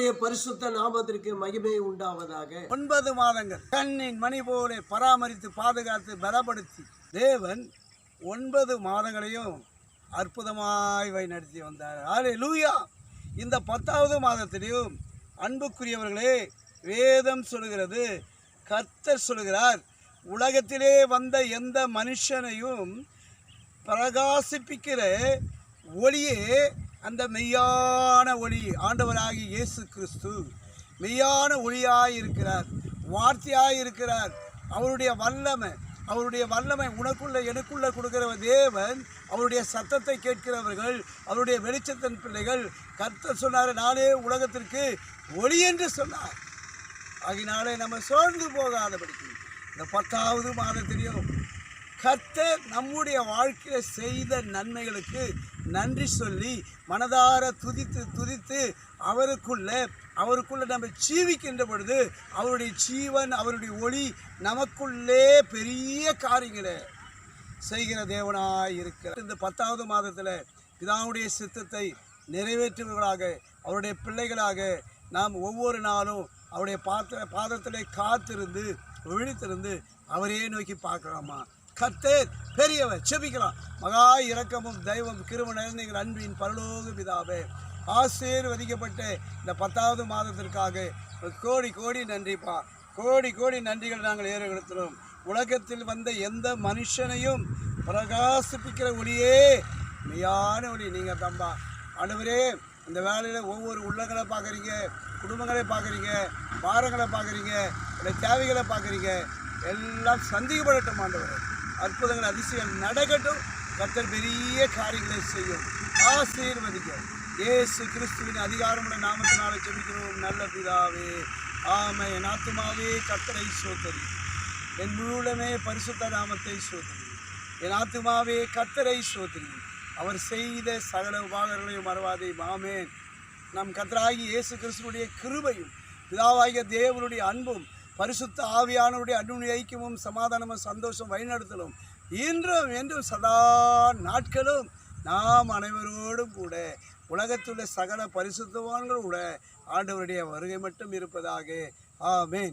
கர்த்தருடைய பரிசுத்த நாமத்திற்கு மகிமை உண்டாவதாக. 9 மாதங்கள் கண்ணின் மணி போல பராமரித்து பாதுகாத்து பலப்படுத்தி தேவன் 9 மாதங்களையும் அற்புதமாய் வழிநடத்தி வந்தார். ஹல்லேலூயா. இந்த 10வது மாதத்திலையும் அன்புக்குரியவர்களே, வேதம் சொல்கிறது, கர்த்தர் சொல்கிறார், உலகத்திலே வந்த எந்த மனுஷனையும் பிரகாசிப்பிக்கிற ஒளியே அந்த மெய்யான ஒளி ஆண்டவராகி இயேசு கிறிஸ்து மெய்யான ஒளியாய் இருக்கிறார், வார்த்தையாய் இருக்கிறார். அவருடைய வல்லமை உனக்குள்ள எனக்குள்ள கொடுக்கிற தேவன், அவருடைய சத்தத்தை கேட்கிறவர்கள், அவருடைய வெளிச்சத்தின் பிள்ளைகள். கர்த்தர் சொன்னார், நானே உலகத்திற்கு ஒளி என்று சொன்னார். ஆகினாலே நம்ம சோர்ந்து போகாதபடிக்கு இந்த 10வது மாதத்திலையும் கர்த்தர் நம்முடைய வாழ்க்கையில் செய்த நன்மைகளுக்கு நன்றி சொல்லி மனதார துதித்து அவருக்குள்ள நம்ம ஜீவிக்கின்ற பொழுது அவருடைய ஜீவன், அவருடைய ஒளி நமக்குள்ளே பெரிய காரியங்களை செய்கிற தேவனாய் இருக்கிறார். இந்த 10வது மாதத்தில் பிதாவுடைய சித்தத்தை நிறைவேற்றுவர்களாக, அவருடைய பிள்ளைகளாக நாம் ஒவ்வொரு நாளும் அவருடைய பாதத்திலே காத்திருந்து விழித்திருந்து அவரையே நோக்கி பார்க்கலாமா? கர்த்தர் பெரியவர். செபிக்கலாம். மகா இரக்கமும் தெய்வம் கிருபை நிறைந்த எங்கள் அன்பின் பரலோக பிதாவே, ஆசீர்வதிக்கப்பட்ட இந்த 10வது மாதத்திற்காக கோடி கோடி நன்றிப்பா. கோடி நன்றிகள் நாங்கள் ஏறெடுக்கிறோம். உலகத்தில் வந்த எந்த மனுஷனையும் பிரகாசிப்பிக்கிற ஒளியே மெய்யான ஒளி நீங்கள் தம்பா. ஆண்டவரே, இந்த வேலையில் ஒவ்வொரு உள்ளங்களை பார்க்குறீங்க, குடும்பங்களை பார்க்குறீங்க, பாரங்களை பார்க்குறீங்க, தேவைகளை பார்க்குறீங்க. எல்லாம் சந்திக்கப்படட்டும் ஆண்டவரே. அற்புதங்கள் அதிசயம் நடக்கட்டும். கர்த்தர் பெரிய காரியங்களை செய்யும். ஆசீர்வதிக்க இயேசு கிறிஸ்துவின் அதிகாரமுள்ள நாமத்தினால ஜெபிக்கிறோம் நல்ல பிதாவே. ஆமென். என் ஆத்துமாவே கர்த்தரை ஸ்தோத்திரி, என் முழுவதுமே பரிசுத்த நாமத்தை ஸ்தோத்திரி. என் ஆத்துமாவே கர்த்தரை ஸ்தோத்திரி, அவர் செய்த சகல உபகாரங்களையும் மறவாதே. ஆமென். நம் கர்த்தராகிய இயேசு கிறிஸ்துவுடைய கிருபையும் பிதாவாகிய தேவனுடைய அன்பும் பரிசுத்த ஆவியானவருடைய அன்புடைய ஐக்கியமும் சமாதானமும் சந்தோஷம் வழிநடத்தலும் இன்றும் என்றும் சதா நாட்களும் நாம் அனைவரோடும் கூட உலகத்துள்ள சகல பரிசுத்தவான்கள் கூட ஆண்டவருடைய வருகை மட்டும் இருப்பதாக. ஆமென்.